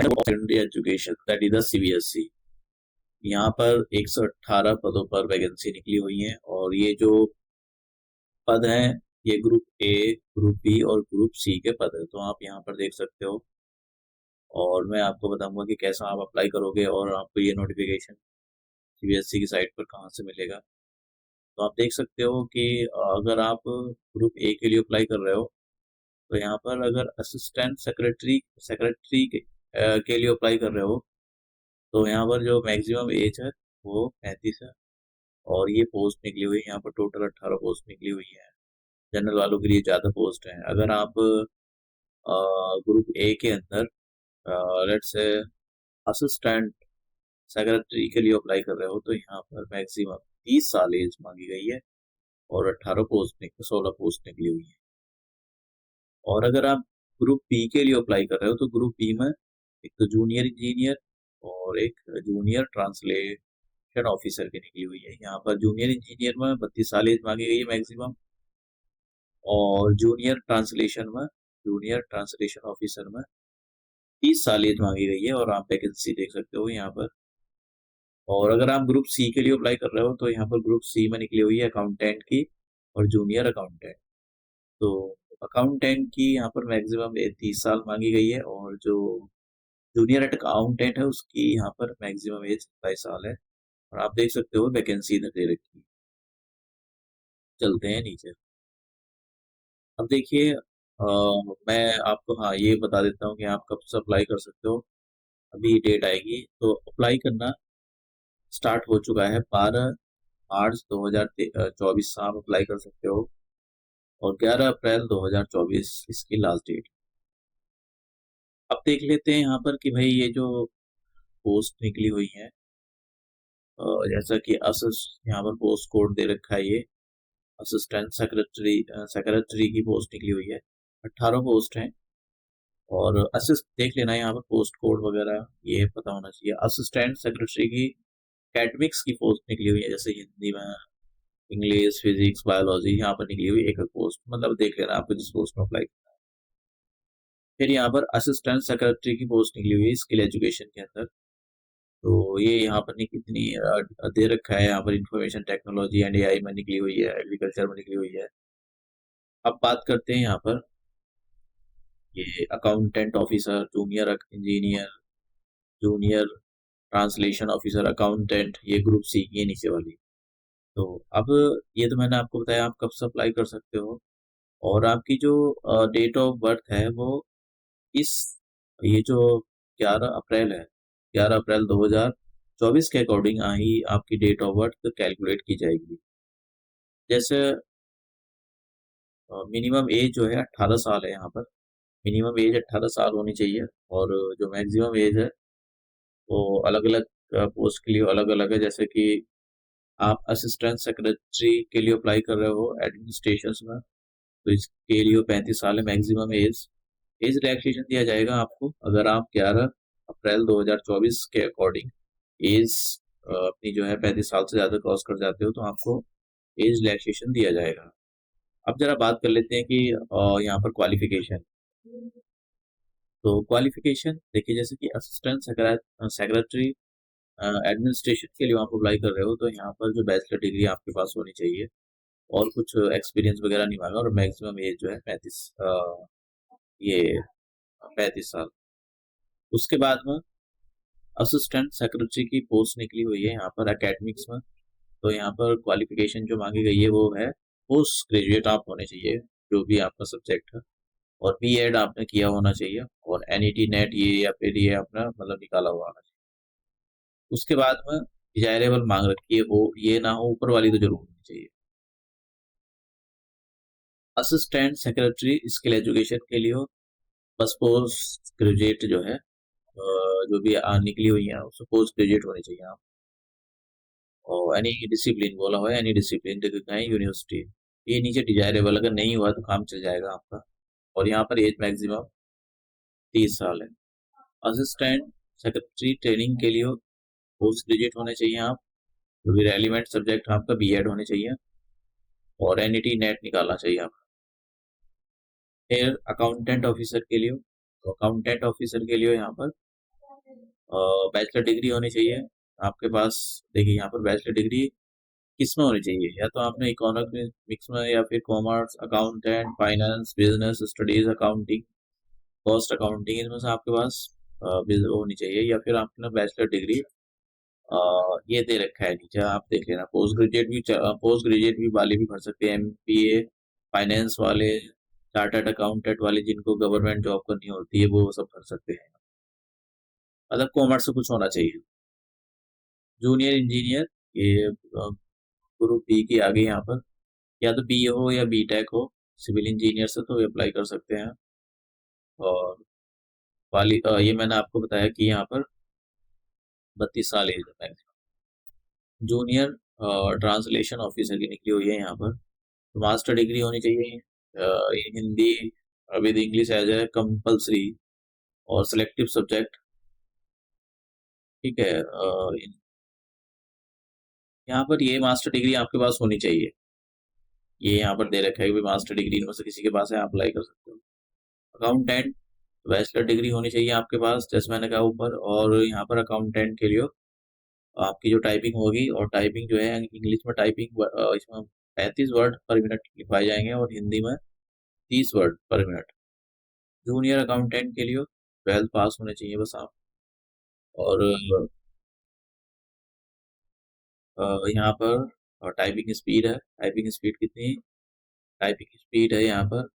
Secondary education that is the CBSE. यहाँ पर 118 पदों पर वैकेंसी निकली हुई है और ये जो पद हैं ये ग्रुप ए, ग्रुप बी और ग्रुप सी के पद है। तो आप यहाँ पर देख सकते हो और मैं आपको बताऊंगा कि कैसा आप अप्लाई करोगे और आपको ये नोटिफिकेशन सीबीएसई की साइट पर कहाँ से मिलेगा। तो आप देख सकते हो कि अगर आप ग्रुप ए के लिए अप्लाई कर रहे हो तो यहाँ पर अगर असिस्टेंट सेक्रेटरी सेक्रेटरी के लिए अप्लाई कर रहे हो तो यहाँ पर जो मैक्सिमम एज है वो 35 है और ये पोस्ट निकली हुई है। यहाँ पर टोटल 18 पोस्ट निकली हुई है। जनरल वालों के लिए ज़्यादा पोस्ट है। अगर आप ग्रुप ए के अंदर लेट्स से असिस्टेंट सेक्रेटरी के लिए अप्लाई कर रहे हो तो यहाँ पर मैक्सिमम 30 साल एज मांगी गई है और 16 पोस्ट निकली हुई है। और अगर आप ग्रुप बी के लिए अप्लाई कर रहे हो तो ग्रुप बी में एक तो जूनियर इंजीनियर और एक जूनियर ट्रांसलेशन ऑफिसर की निकली हुई है। यहाँ पर जूनियर इंजीनियर में 32 साल एज मांगी गई है मैक्सिमम और जूनियर ट्रांसलेशन ऑफिसर में 30 साल एज मांगी गई है और आप वैकेंसी देख सकते हो यहाँ पर। और अगर आप ग्रुप सी के लिए अप्लाई कर रहे हो तो यहाँ पर ग्रुप सी में निकली हुई है अकाउंटेंट की और जूनियर अकाउंटेंट। तो अकाउंटेंट की यहाँ पर मैक्सिमम 30 साल मांगी गई है और जो जूनियर अकाउंटेंट है उसकी यहाँ पर मैक्सिमम एज 27 साल है और आप देख सकते हो वैकेंसी इधर दे रखी है। चलते हैं नीचे। अब देखिए मैं आपको हाँ ये बता देता हूँ कि आप कब से अप्लाई कर सकते हो। अभी डेट आएगी तो अप्लाई करना स्टार्ट हो चुका है। 12 मार्च 2024 से आप अप्लाई कर सकते हो और 11 अप्रैल 2024 इसकी लास्ट डेट। अब देख लेते हैं यहाँ पर कि भाई ये जो पोस्ट निकली हुई है जैसा कि यहाँ पर पोस्ट कोड दे रखा है। ये असिस्टेंट सेक्रेटरी की पोस्ट निकली हुई है। 18 पोस्ट हैं और असिस्ट देख लेना यहाँ पर पोस्ट कोड वगैरह ये पता होना चाहिए। असिस्टेंट सेक्रेटरी की एकेडमिक्स की पोस्ट निकली हुई है जैसे हिंदी में, इंग्लिश, फिजिक्स, बायोलॉजी यहाँ पर निकली हुई एक पोस्ट, मतलब देख लेना आपको जिस पोस्ट में अप्लाई करना है। फिर यहाँ पर असिस्टेंट सेक्रेटरी की पोस्ट निकली हुई है स्किल एजुकेशन के अंदर। तो ये यहाँ पर कितनी दे रखा है। यहाँ पर इंफॉर्मेशन टेक्नोलॉजी एंड एआई में निकली हुई है, एग्रीकल्चर में निकली हुई है। अब बात करते हैं यहाँ पर ये accountant officer, junior engineer, junior translation officer, accountant, ये ग्रुप सी ये नीचे वाली। तो अब ये तो मैंने आपको बताया आप कब से अप्लाई कर सकते हो और आपकी जो डेट ऑफ बर्थ है वो इस ये जो 11 अप्रैल है, 11 अप्रैल 2024 के अकॉर्डिंग ही आपकी डेट ऑफ बर्थ कैलकुलेट की जाएगी। जैसे मिनिमम एज जो है 18 साल है। यहाँ पर मिनिमम एज 18 साल होनी चाहिए और जो मैक्सिमम एज है वो अलग अलग पोस्ट के लिए अलग अलग है। जैसे कि आप असिस्टेंट सेक्रेटरी के लिए अप्लाई कर रहे हो एडमिनिस्ट्रेशन में तो इसके लिए 35 साल है मैक्सिमम एज। एज रिलैक्सेशन दिया जाएगा आपको अगर आप 11 अप्रैल 2024 के अकॉर्डिंग एज अपनी जो है 35 साल से ज़्यादा क्रॉस कर जाते हो तो आपको एज रिलैक्सेशन दिया जाएगा। अब जरा बात कर लेते हैं कि यहाँ पर क्वालिफिकेशन। तो क्वालिफिकेशन देखिए जैसे कि असिस्टेंट सेक्रेटरी एडमिनिस्ट्रेशन के लिए आप अप्लाई कर रहे हो तो यहाँ पर जो बैचलर डिग्री आपके पास होनी चाहिए और कुछ एक्सपीरियंस वगैरह नहीं मांगा और मैक्सिमम एज जो है 35 साल। उसके बाद में असिस्टेंट सेक्रेटरी की पोस्ट निकली हुई है यहाँ पर एकेडमिक्स में। तो यहाँ पर क्वालिफिकेशन जो मांगी गई है वो है पोस्ट ग्रेजुएट आप होने चाहिए जो भी आपका सब्जेक्ट है और बीएड आपने किया होना चाहिए और एनईटी नेट ये या फिर ये अपना मतलब निकाला हुआ होना चाहिए। उसके बाद में डिजायरेबल मांग रखी है वो ये ना हो, ऊपर वाली तो जरूर होनी चाहिए। असिस्टेंट सेक्रेटरी स्किल एजुकेशन के लिए हो बस पोस्ट ग्रेजुएट जो है जो भी निकली हुई है उसको पोस्ट ग्रेजुएट होनी चाहिए आप। और एनी डिसिप्लिन बोला हुआ है, एनी डिसिप्लिन यूनिवर्सिटी ये नीचे डिजायरेबल अगर नहीं हुआ तो काम चल जाएगा आपका। और यहाँ पर एज मैक्सिमम 30 साल है। असिस्टेंट सेक्रेटरी ट्रेनिंग के लिए पोस्ट ग्रेजुएट होने चाहिए आप, जो भी रेलिवेंट सब्जेक्ट आपका बीएड होने चाहिए और एनईटी नेट निकालना चाहिए आपका। फिर अकाउंटेंट ऑफिसर के लिए, तो अकाउंटेंट ऑफिसर के लिए यहाँ पर बैचलर डिग्री होनी चाहिए आपके पास। देखिए यहाँ पर बैचलर डिग्री किस में होनी चाहिए, या तो आपने इकोनॉमिक्स में, या फिर commerce, accountant, finance, business studies, accounting, cost accounting, इनमें से आपके पास होनी चाहिए। या फिर आपने बैचलर डिग्री ये दे रखा है नीचे, आप देख लेना। पोस्ट ग्रेजुएट भी वाले भी भर सकते हैं, एमपीए, फाइनेंस वाले, चार्टर्ड अकाउंटेंट वाले, जिनको गवर्नमेंट जॉब करनी होती है वो सब भर सकते हैं। मतलब कॉमर्स से कुछ होना चाहिए। जूनियर इंजीनियर, ये ग्रुप बी की आगे यहाँ पर, या तो बी हो या बी टेक हो, सिविल इंजीनियर से तो अप्लाई कर सकते हैं। और ये मैंने आपको बताया कि यहाँ पर 32 साल एज है। जूनियर ट्रांसलेशन ऑफिसर की निकली हुई है यहाँ पर। तो मास्टर डिग्री होनी चाहिए Hindi with English as a compulsory और सिलेक्टिव सब्जेक्ट। ठीक है, यहाँ पर ये मास्टर डिग्री आपके पास होनी चाहिए। ये यहाँ पर दे रखा है कि मास्टर डिग्री इनमें से किसी के पास है, आप अप्लाई कर सकते हो। अकाउंटेंट, बैचलर डिग्री होनी चाहिए आपके पास, जैसे मैंने कहा ऊपर। और यहाँ पर अकाउंटेंट के लिए आपकी जो टाइपिंग होगी, और टाइपिंग जो है इंग्लिश में टाइपिंग इसमें 35 वर्ड पर मिनट लिखवाए जाएंगे, और हिंदी में 30 वर्ड पर मिनट। जूनियर अकाउंटेंट के लिए 12th पास होने चाहिए बस आप। और यहाँ पर टाइपिंग स्पीड है, टाइपिंग स्पीड कितनी, टाइपिंग स्पीड है यहाँ पर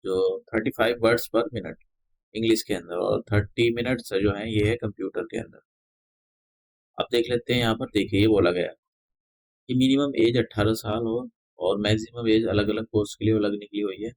जो 35 वर्ड्स पर मिनट इंग्लिश के अंदर, और 30 मिनट्स जो है ये है कंप्यूटर के अंदर। अब देख लेते हैं यहाँ पर। देखिए ये बोला गया कि मिनिमम एज 18 साल हो, और मैक्सिमम एज अलग अलग पोस्ट के लिए अलग निकली हुई है।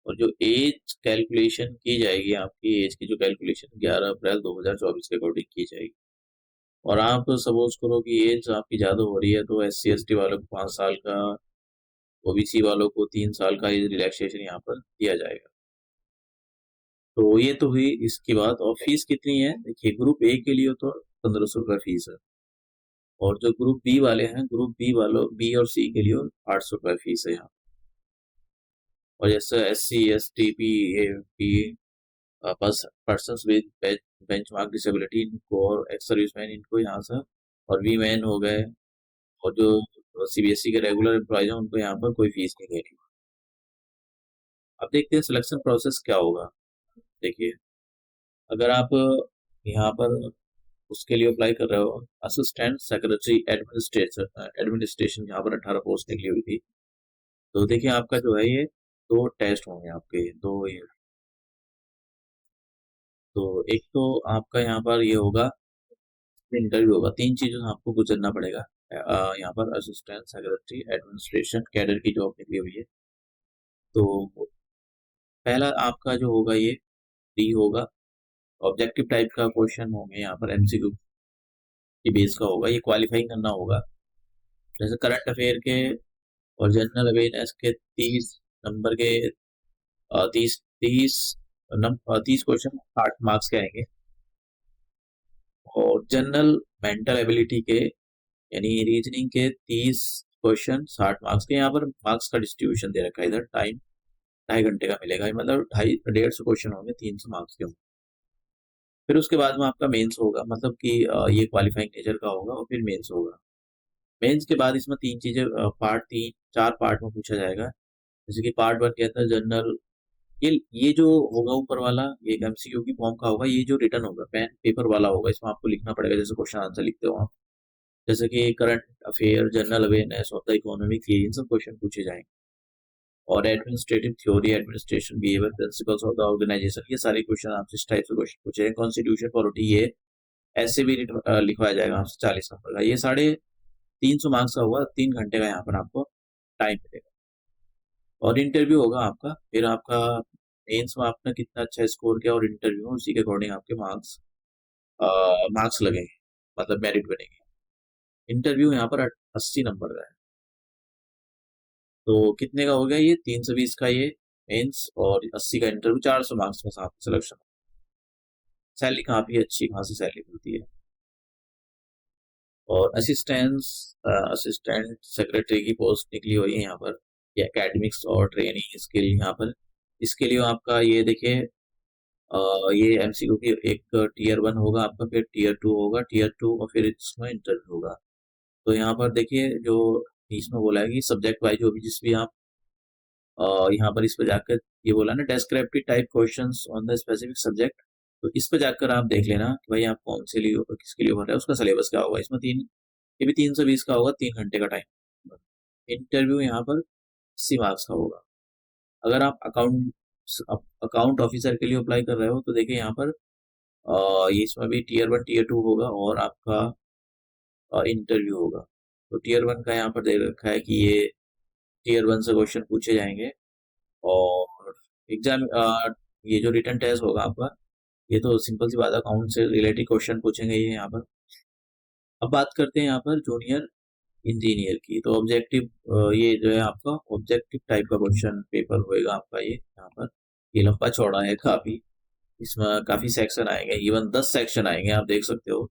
और जो एज कैलकुलेशन की जाएगी, आपकी एज की जो कैलकुलेशन 11 अप्रैल 2024 के अकॉर्डिंग की जाएगी। और आप सपोज करो कि एज आपकी ज़्यादा हो रही है, तो SC ST वालों को 5 साल का, OBC वालों को 3 साल का एज रिलैक्सेशन यहाँ पर दिया जाएगा। तो ये तो हुई इसकी बात। और फीस कितनी है, देखिए ग्रुप ए के लिए तो 1500 रुपये फीस है। और जो ग्रुप बी वाले हैं, ग्रुप बी वालों, बी और सी के लिए 800 रुपये फीस है यहाँ। और जैसे SC ST PAP बस पर्सन विद बेंचमार्क डिसेबिलिटी, इनको, और एक्स सर्विसमैन, इनको यहाँ से, और वी मैन हो गए, और जो CBSE के रेगुलर एम्प्लॉयज हैं उनको यहाँ पर कोई फीस नहीं देनी। अब देखते हैं सिलेक्शन प्रोसेस क्या होगा। देखिए, अगर आप यहाँ पर उसके लिए अप्लाई कर रहे हो, असिस्टेंट सेक्रेटरी एडमिनिस्ट्रेशन, यहाँ पर 18 पोस्ट निकली हुई थी। तो देखिए आपका जो है ये 2 टेस्ट होंगे आपके, दो ये। तो एक तो आपका यहाँ पर ये होगा, इंटरव्यू होगा। 3 चीजों से आपको गुजरना पड़ेगा। यहाँ पर असिस्टेंट सेक्रेटरी एडमिनिस्ट्रेशन कैडर की जॉब निकली हुई है। तो पहला आपका जो होगा ये डी होगा, ऑब्जेक्टिव टाइप का क्वेश्चन होंगे यहाँ पर, MCQ की बेस का होगा। ये क्वालिफाइंग करना होगा, जैसे करंट अफेयर के और जनरल अवेयरनेस के 30 नंबर के, 30 क्वेश्चन 60 मार्क्स के आएंगे। और जनरल मेंटल एबिलिटी के, यानी रीजनिंग के 30 क्वेश्चन 60 मार्क्स के। यहाँ पर मार्क्स का डिस्ट्रीब्यूशन दे रखा है, इधर टाइम 2.5 घंटे का मिलेगा, मतलब 150 क्वेश्चन होंगे, 300 मार्क्स के होंगे। फिर उसके बाद में आपका मेंस होगा, मतलब कि ये क्वालिफाइंग नेचर का होगा, और फिर मेंस होगा। मेंस के बाद इसमें 3 चीजें, पार्ट 4 पार्ट में पूछा जाएगा। जैसे कि पार्ट 1 कहता है जनरल, ये जो होगा ऊपर वाला, ये MCQ की फॉर्म का होगा। ये जो रिटर्न होगा पेन पेपर वाला होगा, इसमें आपको लिखना पड़ेगा जैसे क्वेश्चन आंसर लिखते हो आप। जैसे कि current affair, general awareness of the economic theory, इन सब क्वेश्चन पूछे जाएंगे। और administrative theory, administration behaviour, principles of the organisation, ये सारे क्वेश्चन आपसे इस टाइप से क्वेश्चन पूछे हैं। कॉन्स्टिट्यूशन पॉलिटी, ये ऐसे भी लिखवाया जाएगा आपसे 40 नंबर का। ये 350 मार्क्स का होगा, 3 घंटे का यहाँ पर आपको टाइम मिलेगा। और इंटरव्यू होगा आपका, फिर आपका मेंस में आपने कितना अच्छा स्कोर किया, और इंटरव्यू में उसी के अकॉर्डिंग आपके मार्क्स मार्क्स लगेंगे, मतलब मेरिट बनेगी। इंटरव्यू यहाँ पर 80 नंबर का है। तो कितने का हो गया ये, 320 का ये मेंस, और 80 का इंटरव्यू, 400 मार्क्स में आपको सिलेक्शन। सैलरी काफी अच्छी खासी सैलरी मिलती है। और असिस्टेंट सेक्रेटरी की पोस्ट निकली हुई है यहाँ पर, ये एकेडमिक्स और ट्रेनिंग स्किल यहाँ पर। इसके लिए आपका ये देखिए ये एमसीक्यू की एक टीयर 1 होगा आपका, फिर टीयर 2 होगा, टीयर 2 और फिर इसमें इंटरव्यू होगा। तो यहाँ पर देखिए जो इसमें बोला है कि सब्जेक्ट वाइज जो भी जिस भी आप यहाँ पर इस पे जाकर ये बोला ना descriptive type questions on the specific subject, तो इस पे जाकर आप देख लेना कि भाई आप कौन से लिए किसके लिए भर रहे हैं, उसका सिलेबस क्या होगा। इसमें ये भी 320 का होगा, 3 घंटे का टाइम। इंटरव्यू यहाँ पर 80 मार्क्स का होगा। अगर आप अकाउंट ऑफिसर के लिए अप्लाई कर रहे हो तो देखिए यहाँ पर ये इसमें भी टीयर 1 टीयर 2 होगा और आपका इंटरव्यू होगा। तो टीयर 1 का यहाँ पर दे रखा है कि ये टीयर 1 से क्वेश्चन पूछे जाएंगे और एग्जाम ये जो रिटन टेस्ट होगा आपका, ये तो सिंपल सी बात है, अकाउंट से रिलेटेड क्वेश्चन पूछेंगे ये यहाँ पर। अब बात करते हैं यहाँ पर जूनियर इंजीनियर की। तो ऑब्जेक्टिव ये जो है आपका ऑब्जेक्टिव टाइप का क्वेश्चन पेपर होएगा आपका ये यहाँ पर। ये लंबा चौड़ा है काफी, इसमें काफी सेक्शन आएंगे, इवन 10 सेक्शन आएंगे, आप देख सकते हो।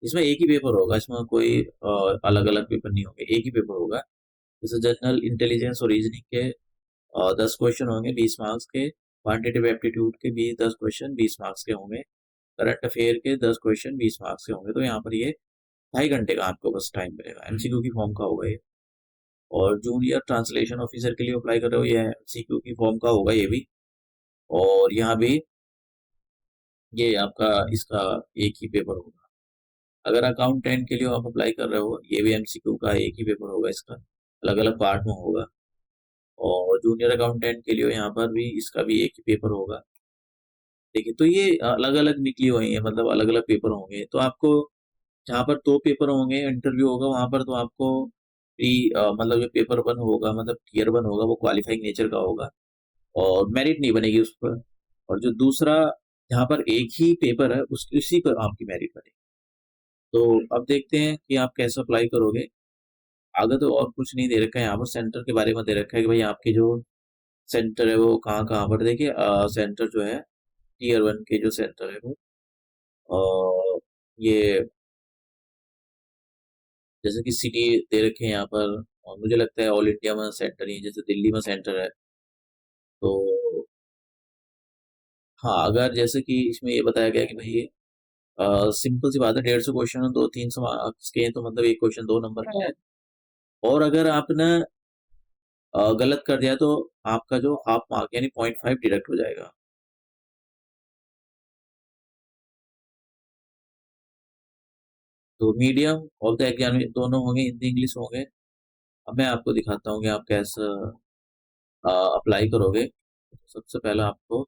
इसमें एक ही पेपर होगा, इसमें कोई अलग अलग पेपर नहीं होंगे, एक ही पेपर होगा। जैसे जनरल इंटेलिजेंस और रीजनिंग के 10 क्वेश्चन होंगे 20 मार्क्स के, क्वांटिटेटिव एप्टीट्यूड के भी 10 क्वेश्चन 20 मार्क्स के होंगे, करंट अफेयर के 10 क्वेश्चन 20 मार्क्स के होंगे। तो यहाँ पर ये 2.5 घंटे का आपको बस टाइम मिलेगा, एमसीक्यू की फॉर्म का होगा ये। और जूनियर ट्रांसलेशन ऑफिसर के लिए अप्लाई कर रहे हो, ये एमसीक्यू की फॉर्म का होगा ये भी। और यहाँ भी ये आपका इसका एक ही पेपर होगा। अगर अकाउंटेंट के लिए आप अप्लाई कर रहे हो, ये भी एमसीक्यू का एक ही पेपर होगा, इसका अलग अलग पार्ट में होगा। और जूनियर अकाउंटेंट के लिए यहाँ पर भी इसका भी एक ही पेपर होगा। देखिए तो ये अलग अलग निकली हुई है, मतलब अलग अलग पेपर होंगे। तो आपको जहाँ पर 2 पेपर होंगे इंटरव्यू होगा, वहां पर तो आपको मतलब जो पेपर 1 होगा, मतलब टीयर 1 होगा, वो क्वालिफाइंग नेचर का होगा और मेरिट नहीं बनेगी उस पर। और जो दूसरा जहाँ पर एक ही पेपर है उसी पर आपकी मेरिट बनेगी। तो अब देखते हैं कि आप कैसे अप्लाई करोगे। आगे तो और कुछ नहीं दे रखा है, यहाँ पर सेंटर के बारे में दे रखा है कि भाई आपके जो सेंटर है वो कहाँ कहाँ पर। देखिए सेंटर जो है टीयर 1 के जो सेंटर है वो ये जैसे कि सिटी दे रखे हैं यहाँ पर, और मुझे लगता है ऑल इंडिया में सेंटर ही है, जैसे दिल्ली में सेंटर है। तो हाँ, अगर जैसे कि इसमें ये बताया गया कि भाई सिंपल सी बात है, 150 क्वेश्चन दो 300 मार्क्स के हैं, तो मतलब एक क्वेश्चन 2 नंबर का है। और अगर आपने गलत कर दिया तो आपका जो हाफ मार्क यानी 0.5 डिडक्ट हो जाएगा। तो मीडियम ऑफ द एग्जाम दोनों होंगे, हिंदी इंग्लिश होंगे। अब मैं आपको दिखाता हूँ कि आप कैसे अप्लाई करोगे। सबसे पहले आपको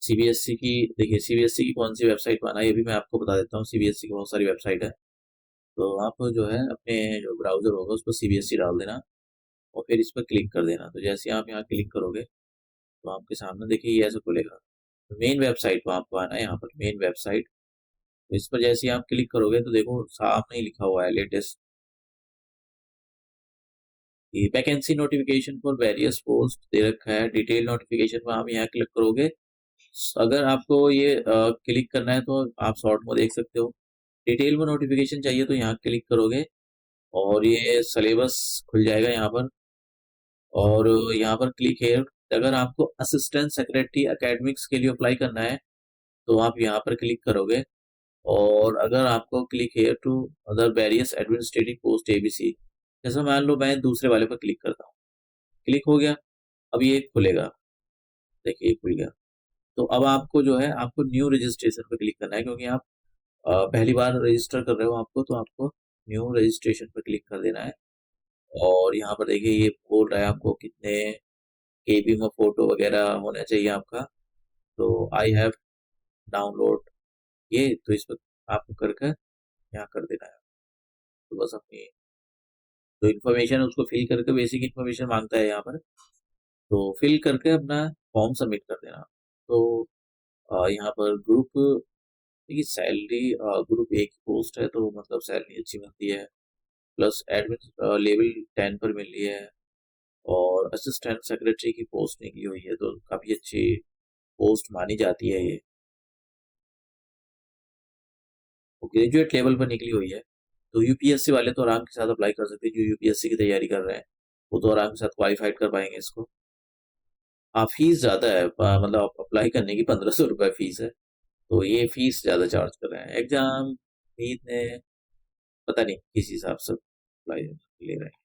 सीबीएसई की, देखिए सीबीएसई की कौन सी वेबसाइट पर आना है ये भी मैं आपको बता देता हूँ। सीबीएसई की बहुत सारी वेबसाइट है, तो आप जो है अपने जो ब्राउजर होगा उस पर सीबीएसई डाल देना और फिर इस पर क्लिक कर देना। तो जैसे आप यहाँ क्लिक करोगे तो आपके सामने देखिए ये ऐसे खुलेगा। मेन वेबसाइट पर आपको आना है, यहाँ पर मेन वेबसाइट। तो इस पर जैसे ही आप क्लिक करोगे तो देखो सामने ही लिखा हुआ है latest vacancy notification for various post दे रखा है। डिटेल नोटिफिकेशन पर आप यहाँ क्लिक करोगे। अगर आपको ये क्लिक करना है तो आप शॉर्ट में देख सकते हो। डिटेल में नोटिफिकेशन चाहिए तो यहाँ क्लिक करोगे और ये सिलेबस खुल जाएगा यहाँ पर। और यहाँ पर क्लिक हेयर, अगर आपको असिस्टेंट सेक्रेटरी एकेडमिक्स के लिए अप्लाई करना है तो आप यहाँ पर क्लिक करोगे। और अगर आपको click here to other various administrative post ABC, जैसे मान लो मैं दूसरे वाले पर क्लिक करता हूँ, क्लिक हो गया। अब ये खुलेगा, देखिए ये खुल गया। तो अब आपको जो है आपको न्यू रजिस्ट्रेशन पर क्लिक करना है, क्योंकि आप पहली बार रजिस्टर कर रहे हो आपको, तो आपको न्यू रजिस्ट्रेशन पर क्लिक कर देना है। और यहाँ पर देखिए ये बोल रहा है आपको कितने केबी में फोटो वगैरह होना चाहिए आपका। तो आई हैव डाउनलोड ये, तो इस पर आपको करके यहाँ कर देना है। तो बस अपनी जो इन्फॉर्मेशन है उसको फिल करके, बेसिक इन्फॉर्मेशन मांगता है यहाँ पर, तो फिल करके अपना फॉर्म सबमिट कर देना। तो यहाँ पर ग्रुप, देखिए सैलरी ग्रुप एक पोस्ट है तो मतलब सैलरी अच्छी मिलती है, प्लस एडमिन लेवल 10 पर मिल रही है। और असिस्टेंट सेक्रेटरी की पोस्ट निकली हुई है, तो काफ़ी अच्छी पोस्ट मानी जाती है ये। ग्रेजुएट लेवल पर निकली हुई है, तो यूपीएससी वाले तो आराम के साथ अप्लाई कर सकते हैं। जो यूपीएससी की तैयारी कर रहे हैं वो तो आराम के साथ क्वालिफाइड कर पाएंगे इसको। हाँ, फीस ज़्यादा है। मतलब अप्लाई करने की 1500 रुपये फीस है। तो ये फीस ज़्यादा चार्ज कर रहे हैं। एग्जाम नीट ने पता नहीं किस हिसाब से अप्लाई ले रहे हैं।